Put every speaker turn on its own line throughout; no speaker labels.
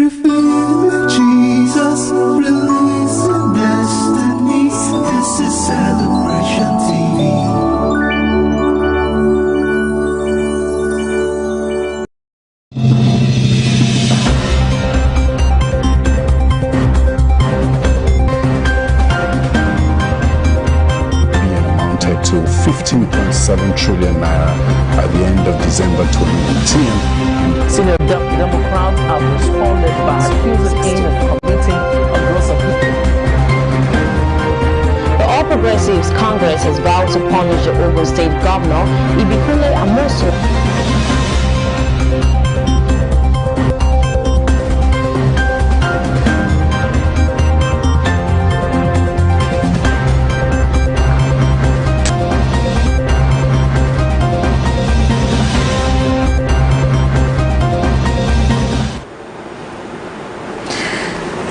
Revealing Jesus, releasing destinies. This is Celebration TV.
Amounted to 15.7 trillion naira at the end of December 2019.
Senior Democrats have responded by accusing him of committing a gross offense.
The All Progressives Congress has vowed to punish the Ogun State Governor, Ibikule Amosu.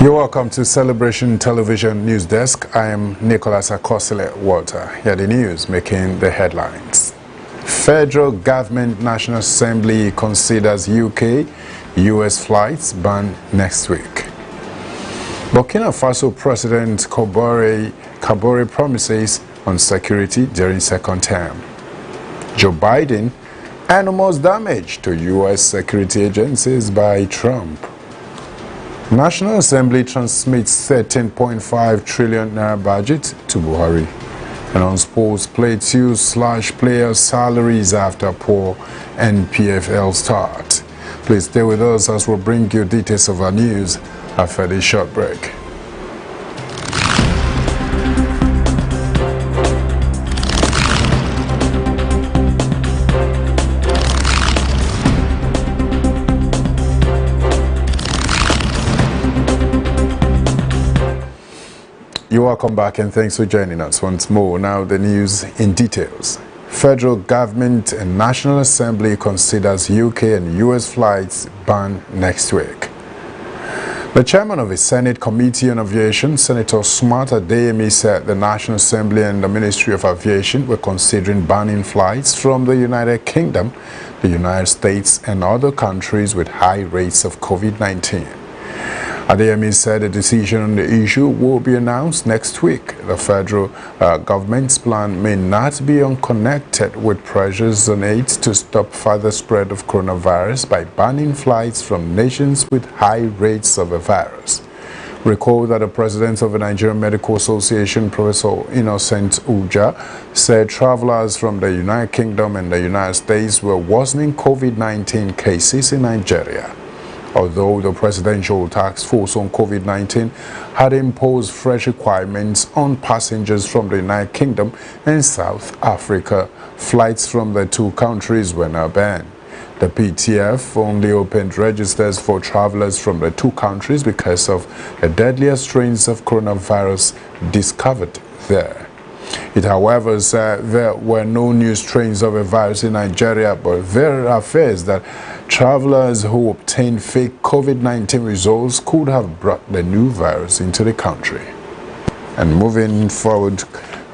You're welcome to Celebration Television News Desk. I am Nicholas Akosile Walter. Here are the news making the headlines. Federal Government National Assembly considers UK-US flights banned next week. Burkina Faso President Kabore promises on security during second term. Joe Biden, enormous damage to US security agencies by Trump. National Assembly transmits 13.5 trillion naira budget to Buhari. And on sports, player salaries after poor NPFL start. Please stay with us as we'll bring you details of our news after this short break. You're welcome back and thanks for joining us once more. Now the news in details. Federal Government and National Assembly considers UK and US flights banned next week. The chairman of the Senate Committee on Aviation, Senator Smart Adeyemi, said the National Assembly and the Ministry of Aviation were considering banning flights from the United Kingdom, the United States and other countries with high rates of COVID-19. Adeyemi said a decision on the issue will be announced next week. The federal government's plan may not be unconnected with pressures on it to stop further spread of coronavirus by banning flights from nations with high rates of the virus. Recall that the president of the Nigerian Medical Association, Professor Innocent Uja, said travelers from the United Kingdom and the United States were worsening COVID-19 cases in Nigeria. Although the Presidential Task Force on COVID-19 had imposed fresh requirements on passengers from the United Kingdom and South Africa, flights from the two countries were now banned. The PTF only opened registers for travelers from the two countries because of the deadlier strains of coronavirus discovered there. It, however, said there were no new strains of a virus in Nigeria, but there are fears that travelers who obtained fake COVID-19 results could have brought the new virus into the country. And moving forward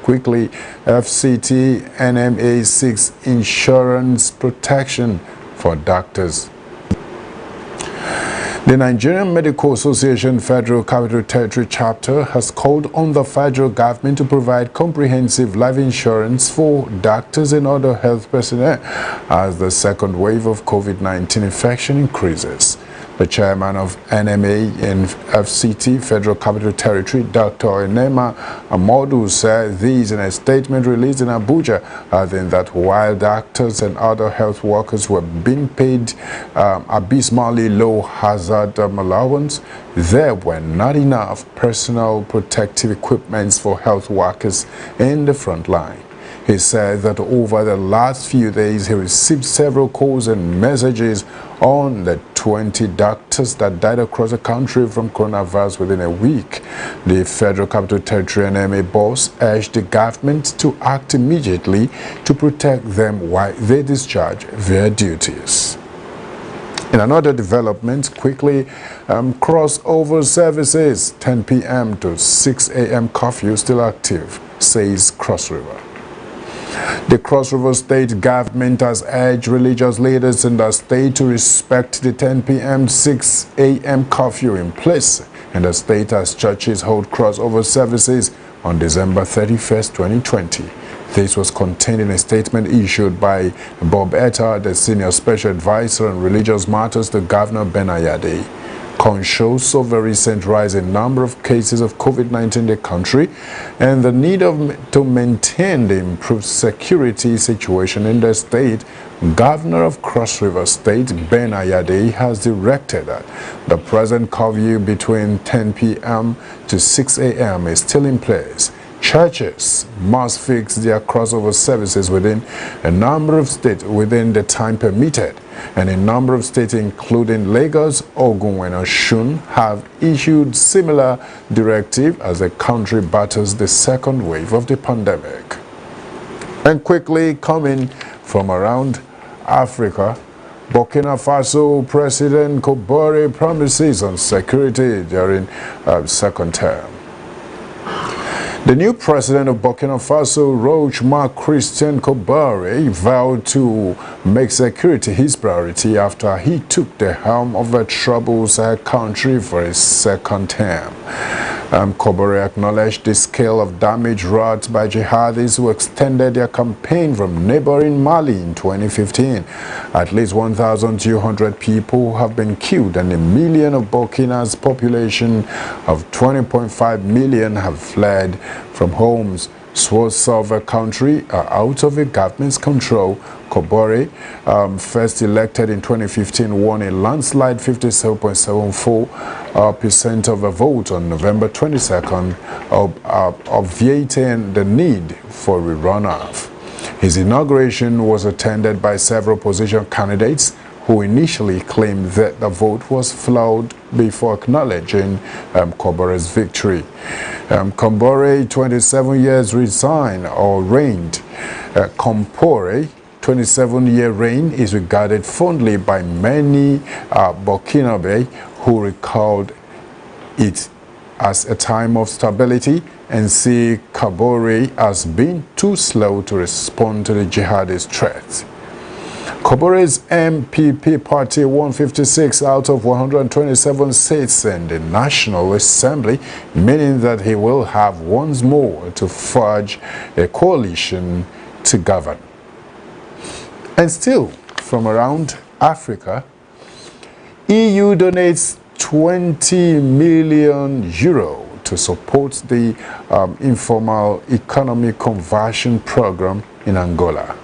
quickly, FCT NMA seeks insurance protection for doctors. The Nigerian Medical Association Federal Capital Territory Chapter has called on the federal government to provide comprehensive life insurance for doctors and other health personnel as the second wave of COVID-19 infection increases. The chairman of NMA and FCT Federal Capital Territory, Dr. Enema Amodu, said this in a statement released in Abuja, adding that while doctors and other health workers were being paid abysmally low hazard allowance, there were not enough personal protective equipment for health workers in the front line. He said that over the last few days he received several calls and messages on the 20 doctors that died across the country from coronavirus within a week. The Federal Capital Territory NMA boss urged the government to act immediately to protect them while they discharge their duties. In another development, quickly, crossover services 10 p.m. to 6 a.m. curfew still active, says Cross River. The Cross River State government has urged religious leaders in the state to respect the 10 p.m. 6 a.m. curfew in place in the state as churches hold crossover services on December 31st, 2020. This was contained in a statement issued by Bob Etta, the Senior Special Advisor on Religious Matters to Governor Ben Ayade. Conscious of the recent rise in number of cases of COVID-19 in the country and the need to maintain the improved security situation in the state, Governor of Cross River State Ben Ayade has directed that the present curfew between 10 p.m. to 6 a.m. is still in place. Churches must fix their crossover services within a number of states within the time permitted, and a number of states including Lagos, Ogun and Osun have issued similar directive as the country battles the second wave of the pandemic. And quickly coming from around Africa, Burkina Faso President Kabore promises on security during second term. The new president of Burkina Faso, Roch Marc Christian Kabore, vowed to make security his priority after he took the helm of the troubled country for his second term. Kabore acknowledged the scale of damage wrought by jihadis who extended their campaign from neighboring Mali in 2015. At least 1,200 people have been killed and 1 million of Burkina's population of 20.5 million have fled from homes. Swaths of the country are out of the government's control. Kabore, first elected in 2015, won a landslide 57.74% of the vote on November 22nd, obviating the need for a runoff. His inauguration was attended by several opposition candidates who initially claimed that the vote was flawed before acknowledging Kabore's victory. Kabore, 27 years reigned. Kabore 27-year reign is regarded fondly by many Burkinabe who recalled it as a time of stability and see Kabore as being too slow to respond to the jihadist threats. Kabore's MPP party won 56 out of 127 seats in the National Assembly, meaning that he will have once more to forge a coalition to govern. And still, from around Africa, EU donates 20 million euro to support the informal economic conversion program in Angola.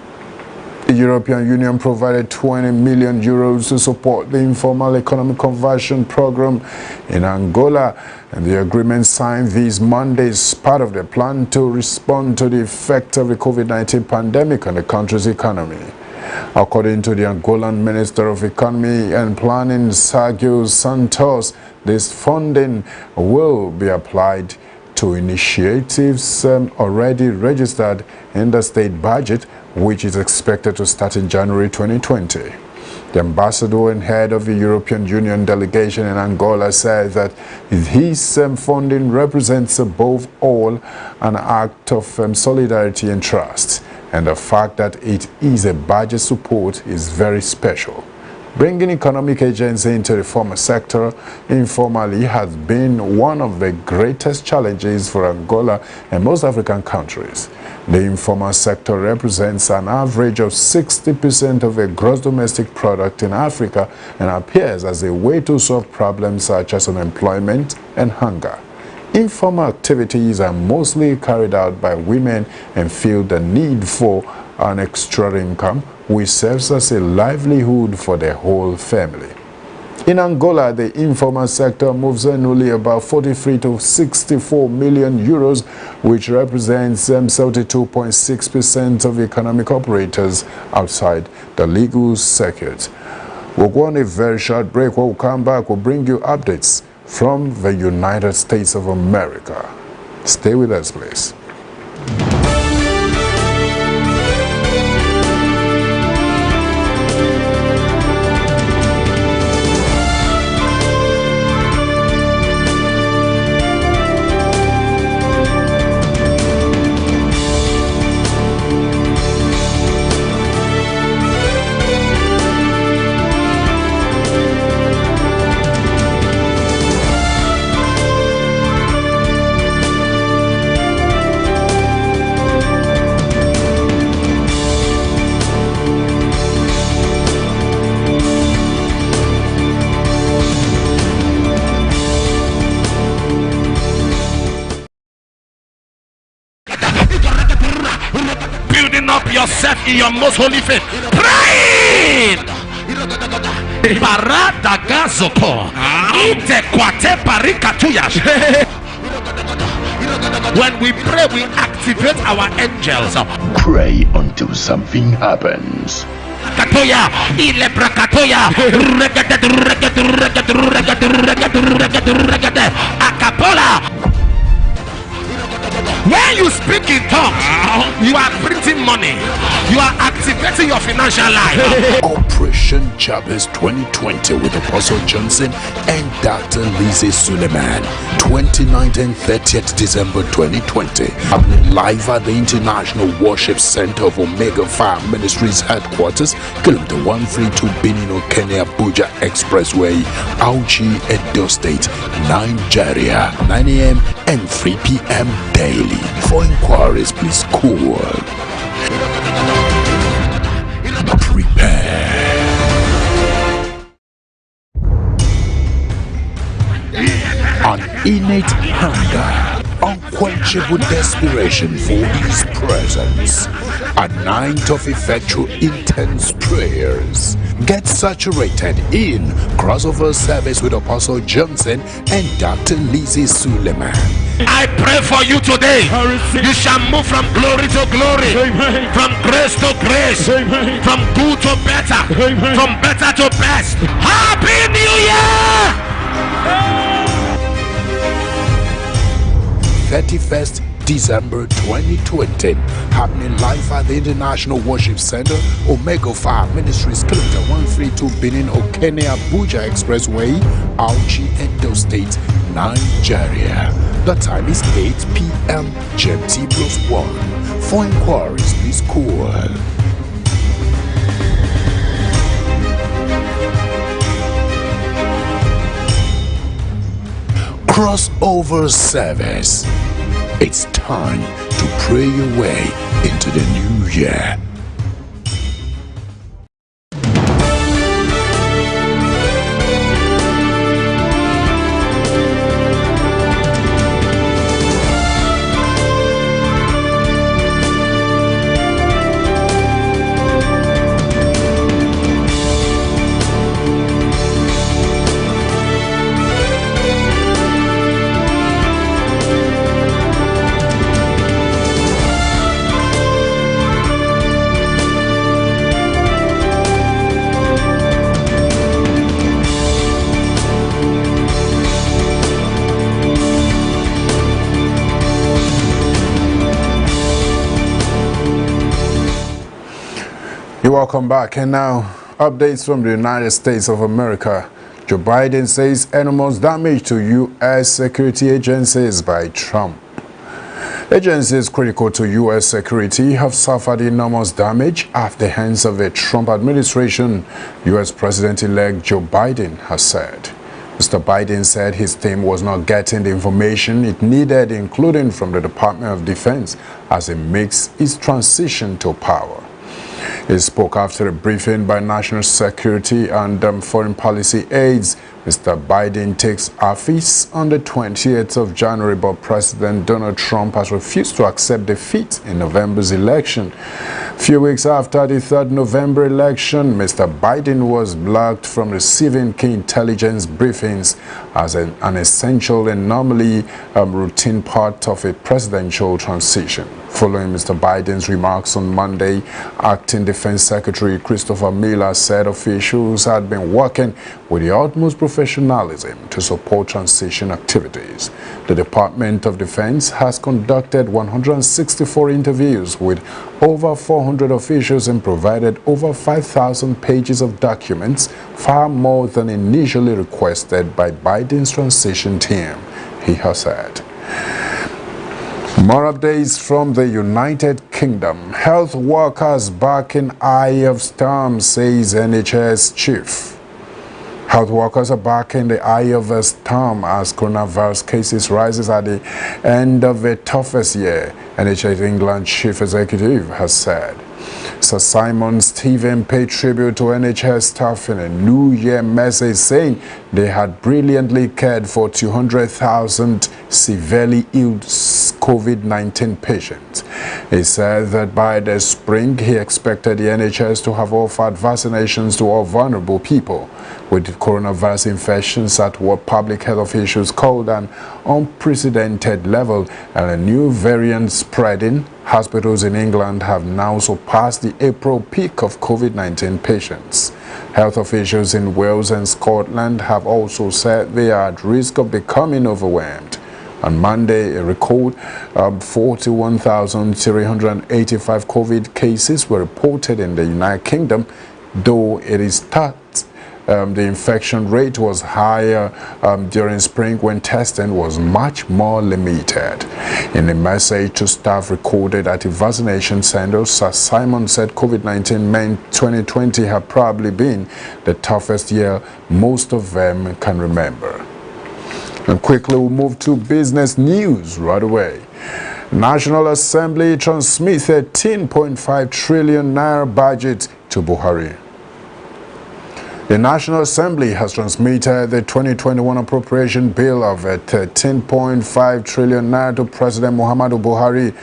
The European Union provided 20 million euros to support the informal economic conversion program in Angola, and the agreement signed this Monday is part of the plan to respond to the effect of the COVID-19 pandemic on the country's economy. According to the Angolan Minister of Economy and Planning, Sergio Santos, this funding will be applied to initiatives already registered in the state budget, which is expected to start in January 2020. The ambassador and head of the European Union delegation in Angola said that this funding represents above all an act of solidarity and trust, and the fact that it is a budget support is very special. Bringing economic agency into the formal sector informally has been one of the greatest challenges for Angola and most African countries. The informal sector represents an average of 60% of the gross domestic product in Africa and appears as a way to solve problems such as unemployment and hunger. Informal activities are mostly carried out by women and feel the need for an extra income, which serves as a livelihood for the whole family. In Angola, the informal sector moves annually about 43 to 64 million euros, which represents 72.6% of economic operators outside the legal circuit. We'll go on a very short break. When we come back, we'll bring you updates from the United States of America. Stay with us, please.
in your most holy faith. Praying. Barada gazoko. Ite kwate parikatuyas. When we pray, we activate our angels.
Pray until something happens.
Katoya, ile brakatoya, akapola. When you speak in tongues, you are printing money. You are activating your financial life.
Operation Jabez 2020 with Apostle Johnson and Dr. Lizzie Suleiman. 29th and 30th December 2020. Happening live at the International Worship Center of Omega Fire Ministries headquarters, kilometer 132 Benin, Kenya, Abuja Expressway, Auchi, Edo State, Nigeria. 9 a.m. and 3 p.m. daily. For inquiries, please call. Prepare. An innate hunger, unquenchable desperation for His presence, a night of effectual intense prayers. Get saturated in crossover service with Apostle Johnson and Dr. Lizzie Suleiman.
I pray for you today. You shall move from glory to glory. Amen. From grace to grace. Amen. From good to better. Amen. From better to best. Happy New Year!
31st December 2020, happening live at the International Worship Center, Omega Fire Ministries, kilometer 132 Benin, Kenya, Abuja Expressway, Auchi, Edo State, Nigeria. The time is 8 p.m. GMT +1. For inquiries, please call. Crossover service. It's time to pray your way into the new year.
Welcome back, and now updates from the United States of America. Joe Biden says enormous damage to U.S. security agencies by Trump. Agencies critical to U.S. security have suffered enormous damage at the hands of the Trump administration, U.S. President-elect Joe Biden has said. Mr. Biden said his team was not getting the information it needed, including from the Department of Defense, as it makes its transition to power. He spoke after a briefing by national security and foreign policy aides. Mr. Biden takes office on the 20th of January, but President Donald Trump has refused to accept defeat in November's election. A few weeks after the 3rd November election, Mr. Biden was blocked from receiving key intelligence briefings as an essential and normally routine part of a presidential transition. Following Mr. Biden's remarks on Monday, Acting Defense Secretary Christopher Miller said officials had been working with the utmost professionalism to support transition activities. The Department of Defense has conducted 164 interviews with over 400 officials and provided over 5,000 pages of documents, far more than initially requested by Biden's transition team, he has said. More updates from the United Kingdom. Health workers back in eye of storm, says NHS chief. Health workers are back in the eye of a storm as coronavirus cases rises at the end of the toughest year, NHS England chief executive has said. Sir Simon Stephen paid tribute to NHS staff in a New Year message saying they had brilliantly cared for 200,000 severely ill COVID-19 patients. He said that by the spring he expected the NHS to have offered vaccinations to all vulnerable people with coronavirus infections at what public health officials called an unprecedented level, and a new variant spreading. Hospitals in England have now surpassed the April peak of COVID-19 patients. Health officials in Wales and Scotland have also said they are at risk of becoming overwhelmed. On Monday, a record 41,385 COVID cases were reported in the United Kingdom, though it is thought the infection rate was higher during spring when testing was much more limited. In a message to staff recorded at a vaccination center, Sir Simon said COVID-19 meant 2020 had probably been the toughest year most of them can remember. And quickly we'll move to business news right away. National Assembly transmits 13.5 trillion naira budget to Buhari. The National Assembly has transmitted the 2021 appropriation bill of 13.5 trillion naira to President Muhammadu Buhari.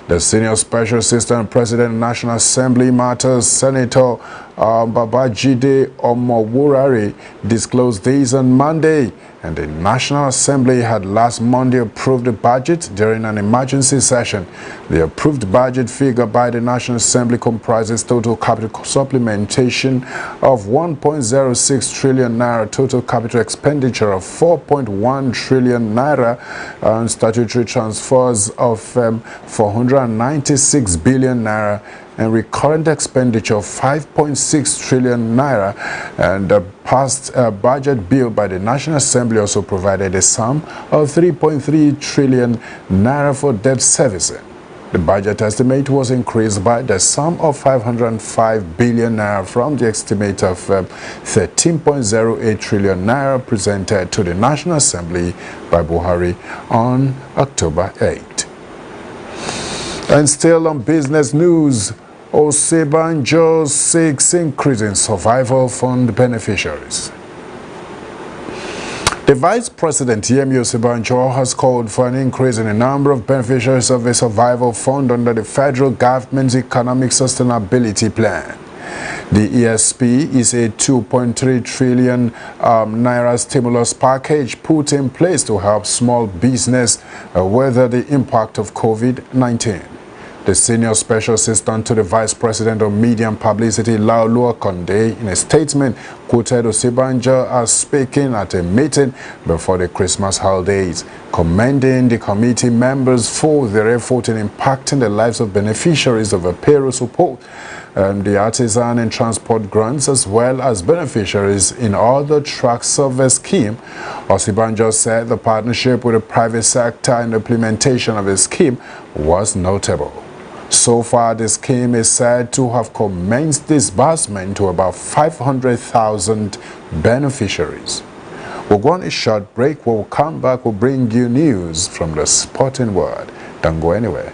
The Senior Special Assistant President of National Assembly Matters, Senator Babajide Omowurare, disclosed this on Monday, and the National Assembly had last Monday approved the budget during an emergency session. The approved budget figure by the National Assembly comprises total capital supplementation of 1.06 trillion naira, total capital expenditure of 4.1 trillion naira, and statutory transfers of 496 billion naira, and recurrent expenditure of 5.6 trillion naira. And the past budget bill by the National Assembly also provided a sum of 3.3 trillion naira for debt servicing. The budget estimate was increased by the sum of 505 billion naira from the estimate of 13.08 trillion naira presented to the National Assembly by Buhari on October 8. And still on business news, Osinbajo seeks increase in survival fund beneficiaries. The Vice President, Yemi Osinbajo, has called for an increase in the number of beneficiaries of the survival fund under the federal government's economic sustainability plan. The ESP is a 2.3 trillion naira stimulus package put in place to help small business weather the impact of COVID-19. The Senior Special Assistant to the Vice President of Media and Publicity, Laolu Akonde, in a statement, quoted Osinbajo as speaking at a meeting before the Christmas holidays, commending the committee members for their effort in impacting the lives of beneficiaries of a payroll support, the artisan and transport grants, as well as beneficiaries in other track service scheme. Osinbajo said the partnership with the private sector in the implementation of the scheme was notable. So far, the scheme is said to have commenced disbursement to about 500,000 beneficiaries. We'll go on a short break. When we'll come back, we'll bring you news from the sporting world. Don't go anywhere.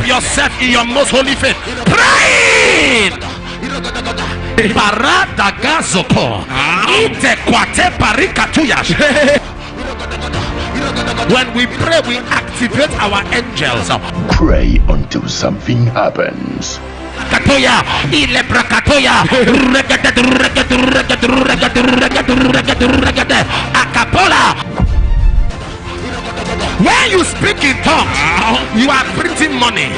Yourself in your most holy faith, praying. Parada gazoko, ite kwate parikatuyas. When we pray, we activate our angels.
Pray until something happens.
Katoya, ile brakatoya, akapola. When you speak in tongues, you are printing money.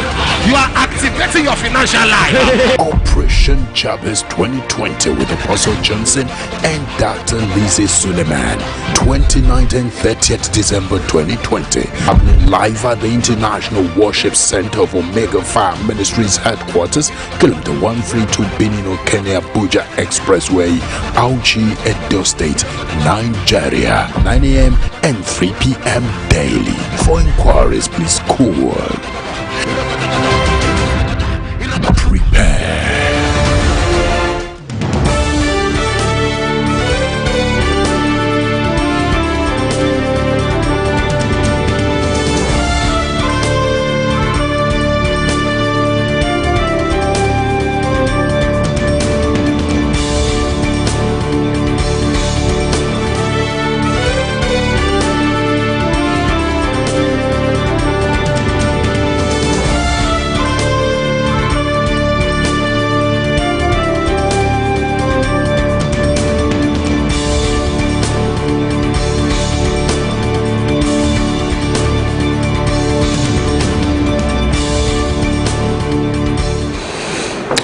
You are activating your financial life.
Operation Jabez 2020 with Apostle Johnson and Dr. Lizzie Suleiman. 29th and 30th December 2020. Happening live at the International Worship Center of Omega Fire Ministries headquarters, kilometer 132 Benino, Kenya, Abuja Expressway, Auchi, Edo State, Nigeria. 9 a.m. and 3 p.m. daily. For inquiries, please call. Prepare.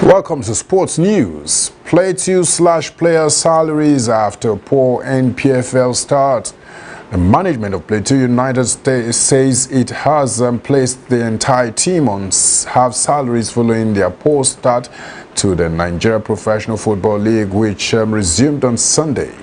Welcome to Sports News. Plateau/player salaries after poor NPFL start. The management of Plateau United says it has placed the entire team on half salaries following their poor start to the Nigeria Professional Football League, which resumed on Sunday.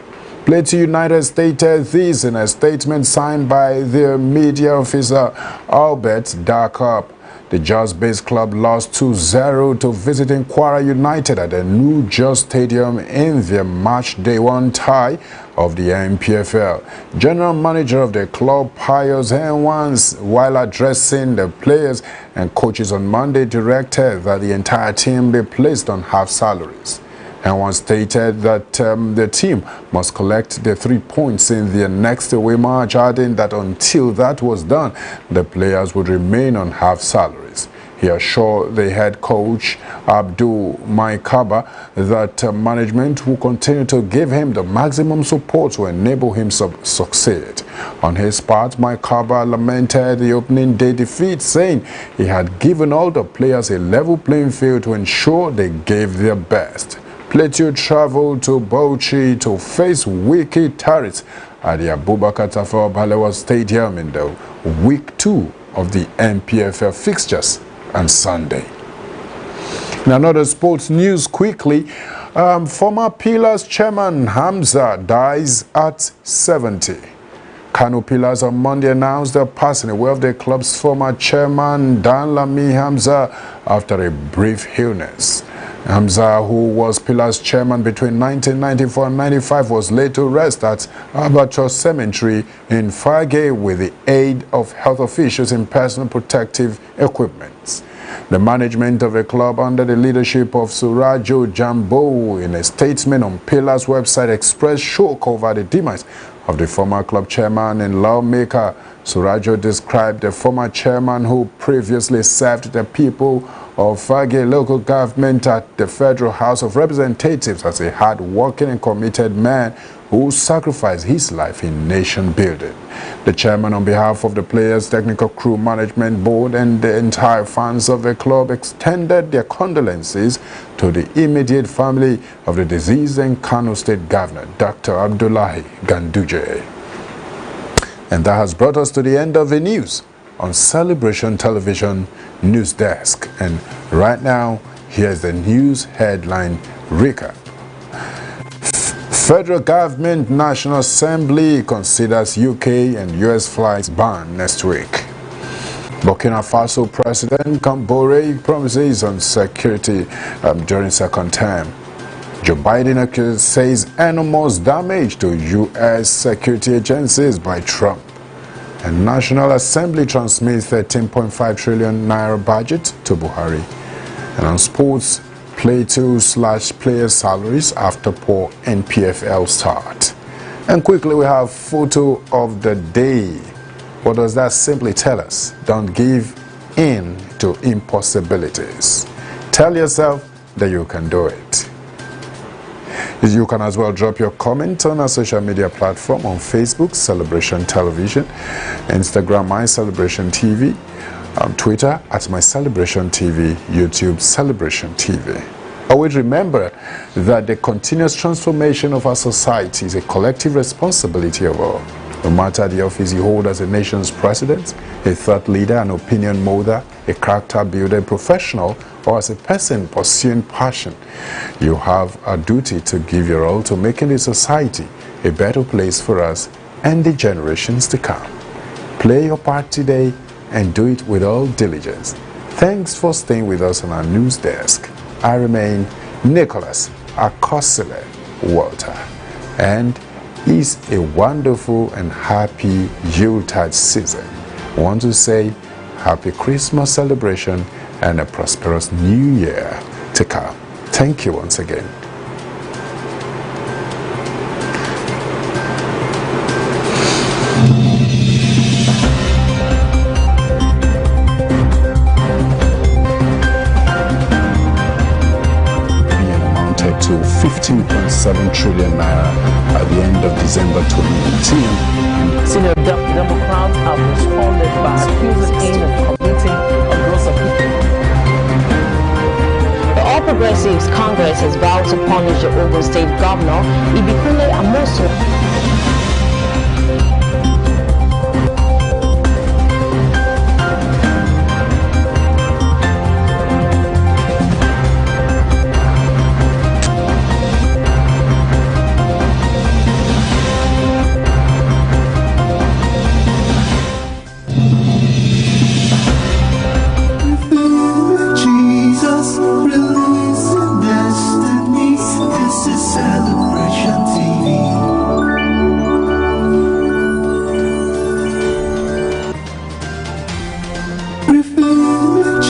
Plateau United stated this in a statement signed by their media officer Albert Darkup. The Jos-based club lost 2-0 to visiting Kwara United at the New Jos Stadium in their match day 1 tie of the NPFL. General manager of the club, Pius Henwans, while addressing the players and coaches on Monday, directed that the entire team be placed on half salaries. Henwans stated that the team must collect the 3 points in their next away match, adding that until that was done, the players would remain on half salaries. He assured the head coach, Abdul Maikaba, that management will continue to give him the maximum support to enable him to succeed. On his part, Maikaba lamented the opening day defeat, saying he had given all the players a level playing field to ensure they gave their best. Plateau traveled to Bauchi to face Wiki Tarit at the Abubakar Tafawa Balewa Stadium in the week 2 of the NPFL fixtures on Sunday. In another sports news quickly, former Pillars chairman Hamza dies at 70. Kano Pillars on Monday announced the passing away of the club's former chairman Dan Lami Hamza after a brief illness. Hamza, who was Pillars chairman between 1994 and 95, was laid to rest at Albatross Cemetery in Fagge with the aid of health officials in personal protective equipment. The management of the club, under the leadership of Surajo Jambo, in a statement on Pillars' website, expressed shock over the demise of the former club chairman and lawmaker. Surajo described the former chairman, who previously served the people of Fagge local government at the Federal House of Representatives, as a hard-working and committed man who sacrificed his life in nation building. The chairman, on behalf of the players, technical crew, management board and the entire fans of the club, extended their condolences to the immediate family of the deceased and Kano State Governor, Dr. Abdullahi Ganduje. And that has brought us to the end of the news on Celebration Television News Desk. And right now, here's the news headline recap. Federal Government National Assembly considers UK and US flights banned next week. Burkina Faso President Kambore promises on security during second term. Joe Biden says enormous damage to US security agencies by Trump. And National Assembly transmits 13.5 trillion naira budget to Buhari. And on sports, Plateau/player salaries after poor NPFL start. And quickly, we have photo of the day. What does that simply tell us? Don't give in to impossibilities. Tell yourself that you can do it. You can as well drop your comment on our social media platform on Facebook, Celebration Television, Instagram, My Celebration TV, Twitter at My Celebration TV, YouTube, Celebration TV. Always remember that the continuous transformation of our society is a collective responsibility of all. No matter the office you hold as a nation's president, a thought leader, an opinion molder, a character builder, a professional, or as a person pursuing passion, you have a duty to give your all to making the society a better place for us and the generations to come. Play your part today and do it with all diligence. Thanks for staying with us on our news desk. I remain Nicholas Akosile Walter, and it's a wonderful and happy Yuletide season. I want to say happy Christmas celebration and a prosperous new year to come. Thank you once again. To 15.7 trillion naira at the end of December 2019.
Senior Democrats have responded by accusing him of committing a gross offense.
The All Progressives Congress has vowed to punish the Ogun State Governor, Ibikule Amosu.